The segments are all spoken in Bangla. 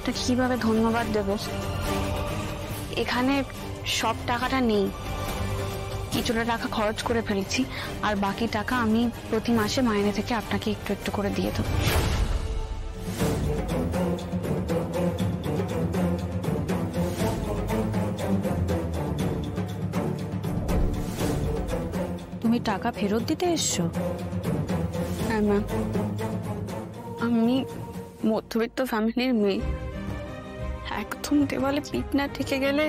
আপনাকে কিভাবে ধন্যবাদ দেব। এখানে সব টাকাটা নেই, কিছুটা টাকা খরচ করে ফেলেছি, আর বাকি টাকা আমি প্রতি মাসে মাইনে থেকে আপনাকে একটু একটু করে দিয়ে দেবো। তুমি টাকা ফেরত দিতে এসছো? হ্যাঁ ম্যাম, আমি মধ্যবিত্ত ফ্যামিলির মেয়ে, একদম দেওয়ালে পিঠ না ঠেকে গেলে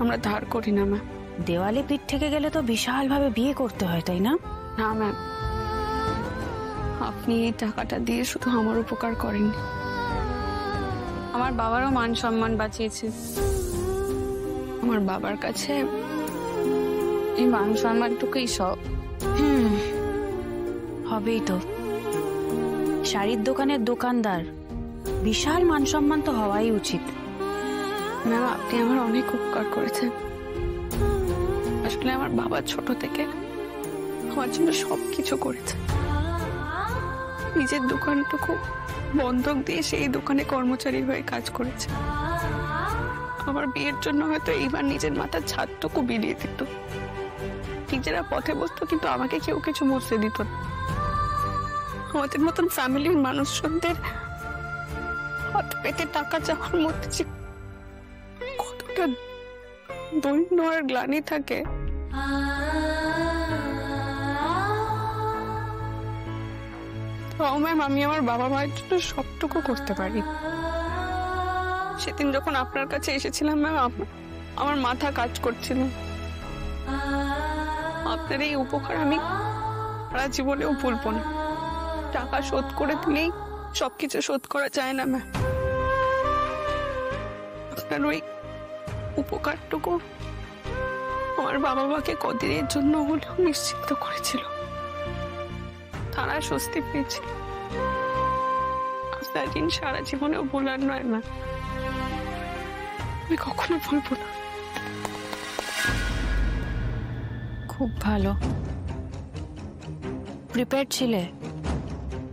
আমরা ধার করি না ম্যাম। দেওয়ালে পিঠ থেকে গেলে তো বিশাল ভাবে বিয়ে করতে হয়, তাই না? না ম্যাম, আপনি এই টাকাটা দিয়ে শুধু আমার উপকার করেননি, আমার বাবারও মান সম্মান বাঁচিয়েছে। আমার বাবার কাছে এই মান সম্মানটুকুই সব। হবেই তো, শাড়ির দোকানের দোকানদার, বিশাল মান সম্মান তো হওয়াই উচিত। ম্যাম, আপনি আমার অনেক উপকার করেছেন। আসলে আমার বাবা ছোট থেকে আমার জন্য সবকিছু করেছে। নিজের দোকানটুকু বন্ধক দিয়ে সেই দোকানে কর্মচারী হয়ে কাজ করেছে। আমার বিয়ের জন্য হয়তো এইবার নিজের মাথার ছাদটুকু বিলিয়ে দিত, নিজেরা পথে বসতো, কিন্তু আমাকে কেউ কিছু বসতে দিত না। আমাদের মতন ফ্যামিলির মানুষজনদের হাত পেতে টাকা চাওয়ার মধ্যে যে কতটা দৈন্য আর গ্লানি থাকে, তাও ম্যাম আমি আমার বাবা মায়ের জন্য সবটুকু করতে পারি। সেদিন যখন আপনার কাছে এসেছিলাম ম্যাম, আমার মাথা কাজ করছিল। আপনার এই উপকার আমি সারা জীবনেও ভুলবো না। টাকা শোধ করে দিলেই সবকিছু শোধ করা যায় না ম্যাম। আপনার ওই উপকারটুকু আমার বাবা মাকে কদিনের জন্য হলেও নিশ্চিন্ত করেছিল, তারা স্বস্তি পেয়েছিল। আপনার দিন সারা জীবনেও ভোলার নয় ম্যাম, আমি কখনো ভুলবো না। খুব ভালো প্রিপেয়ার ছিলে।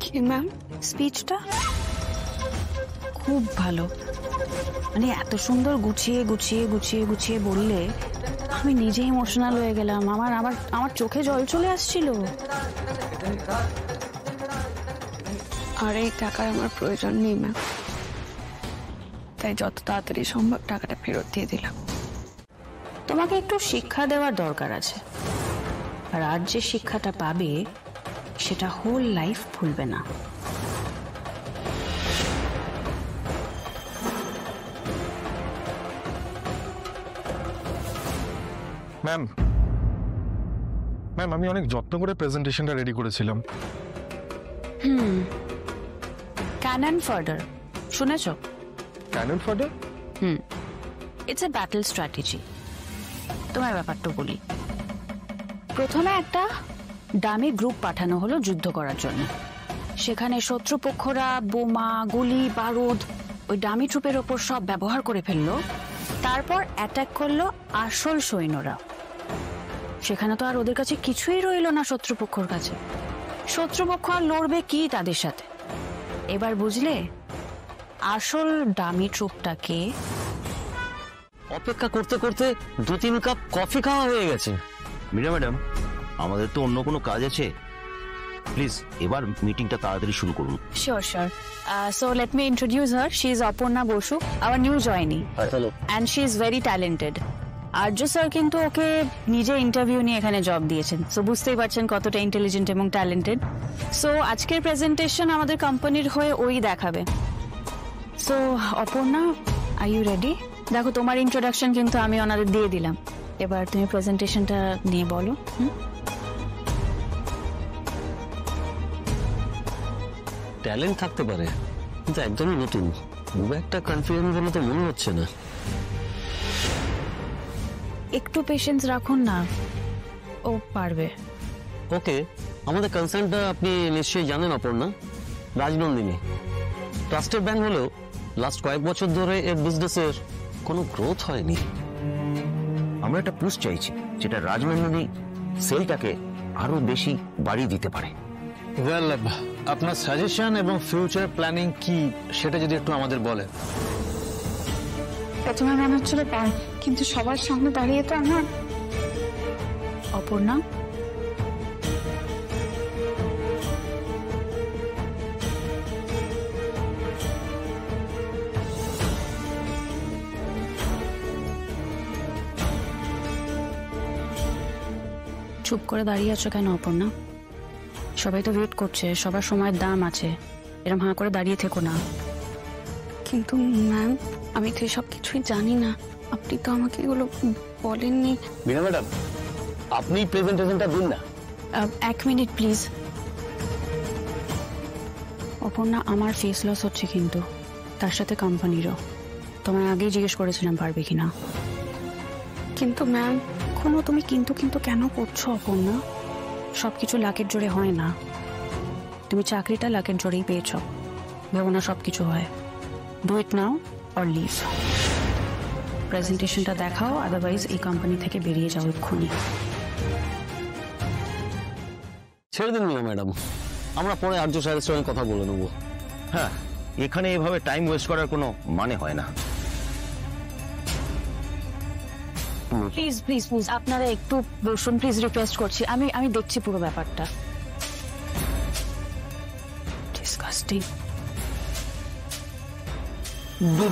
কি ম্যাম? স্পিচটা খুব ভালো, মানে এত সুন্দর গুছিয়ে গুছিয়ে গুছিয়ে গুছিয়ে বললে আমি নিজে ইমোশনাল হয়ে গেলাম। আমার চোখে জল চলে আসছিল। আর এই টাকার আমার প্রয়োজন নেই ম্যাম, তাই যত তাড়াতাড়ি সম্ভব টাকাটা ফেরত দিয়ে দিলাম। তোমাকে একটু শিক্ষা দেওয়ার দরকার আছে, আর আজ যে শিক্ষাটা পাবে সেটা হোল লাইফ ভুলবে না। ম্যাম, আমি অনেক যত্ন করে প্রেজেন্টেশনটা রেডি করেছিলাম। ক্যানন ফাডার শুনেছ? Cannon fodder? It's a battle strategy. তোমার ব্যাপারটা বলি। প্রথমে একটা ডামি গ্রুপ পাঠানো হলো যুদ্ধ করার জন্য। সেখানে শত্রুপক্ষরা বোমা, গুলি, বারুদ ওই ডামি ট্রুপের ওপর সব ব্যবহার করে ফেললো। তারপর অ্যাটাক করলো আসল সৈন্যরা। সেখানে তো আর ওদের কাছে কিছুই রইল না শত্রুপক্ষর কাছে। শত্রুপক্ষ আর লড়বে কি তাদের সাথে? এবার বুঝলে আসল ডামি ট্রুপটাকে? অপেক্ষা করতে করতে 2-3 কাপ কফি খাওয়া হয়ে গেছে। মীরা ম্যাডাম, আমাদের তো অন্য কোনো কাজ আছে, প্লিজ এবার মিটিংটা তাড়াতাড়ি শুরু করুন। Sure. So let me introduce her. She is Aparna Bosu, our new joinee. Hello. And she is very talented. Arya sir কিন্তু ওকে নিজে ইন্টারভিউ নিয়ে এখানে জব দিয়েছেন, সো বুঝতেই পারছেন কতটা ইন্টেলিজেন্ট এবং ট্যালেন্টেড। সো আজকের প্রেজেন্টেশন আমাদের কোম্পানির হয়ে ওই দেখাবে। So Aparna, are you ready? দেখো, তোমার ইন্ট্রোডাকশন কিন্তু আমি ওনাদের দিয়ে দিলাম, এবার তুমি প্রেজেন্টেশনটা নিয়ে বলো। ট্যালেন্ট থাকতে পারে, কিন্তু একদমই নতুন, খুব একটা কনফিডেন্স বলে তো মনে হচ্ছে না। একটু পেশেন্স রাখুন না, ও পারবে। ওকে, আমাদের কনসার্নটা আপনি নিশ্চয়ই জানেন অপর্ণা, রাজনন্দিনী ট্রাস্টেড ব্যাংক হলেও লাস্ট কয়েক বছর ধরে এর বিজনেসের কোনো গ্রোথ হয়নি। আমরা একটা পুশ চাইছি যেটা রাজনন্দিনী সেলটাকে আরো বেশি বাড়িয়ে দিতে পারে। ওয়েল, আপনার সাজেশন এবং ফিউচার প্ল্যানিং কি সেটা যদি একটু আমাদের বলেন। প্রথমে মনে হচ্ছিল পার, কিন্তু সবার সামনে দাঁড়িয়ে তো আমার অপর্ণা, চুপ করে দাঁড়িয়ে আছো কেন অপর্ণা? সবাই তো ওয়েট করছে, সবার সময়ের দাম আছে, এরম হাঁ করে দাঁড়িয়ে থেকো না। কিন্তু ম্যাম, আমি তো এসব কিছুই জানি না। আপনি তো আমাকে এগুলো বলেননি। বিনা ম্যাডাম, আপনি প্রেজেন্টেশনটা দিন না। 1 মিনিট প্লিজ। অপর্ণা, আমার ফেস লস হচ্ছে, কিন্তু তার সাথে কোম্পানিরও। তোমায় আগেই জিজ্ঞেস করেছিলাম পারবে কিনা। কিন্তু ম্যাম, এখনো তুমি কিন্তু কিন্তু কেন করছো অপর্ণা? সবকিছু লাকের জোরে হয় না। তুমি চাকরিটা লাকের জোরেই পেয়েছ, ভেবো না সবকিছু হয়। Do it now or leave. প্রেজেন্টেশনটা দেখাও, আদারওয়াইজ এই কোম্পানি থেকে বেরিয়ে যাও এক্ষুনি। ছেড়ে দিন না ম্যাডাম, আমরা পরে আর্য স্যারের সঙ্গে কথা বলে নেবো। হ্যাঁ, এখানে এভাবে টাইম ওয়েস্ট করার কোনো মানে হয় না। প্লিজ প্লিজ প্লিজ আপনারা একটু বসুন, প্লিজ রিকোয়েস্ট করছি। আমি দেখছি পুরো ব্যাপারটা। ডিসকাস্টিং।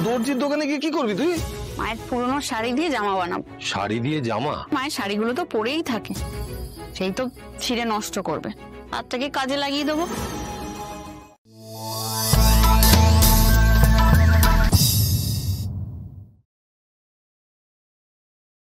দর্জির দোকানে গিয়ে কি করবি তুই? মায়ের পুরনো শাড়ি দিয়ে জামা বানাবো। শাড়ি দিয়ে জামা? মায়ের শাড়িগুলো তো পরেই থাকে, সেই তো ছিঁড়ে নষ্ট করবে, তার থেকে কাজে লাগিয়ে দেবো।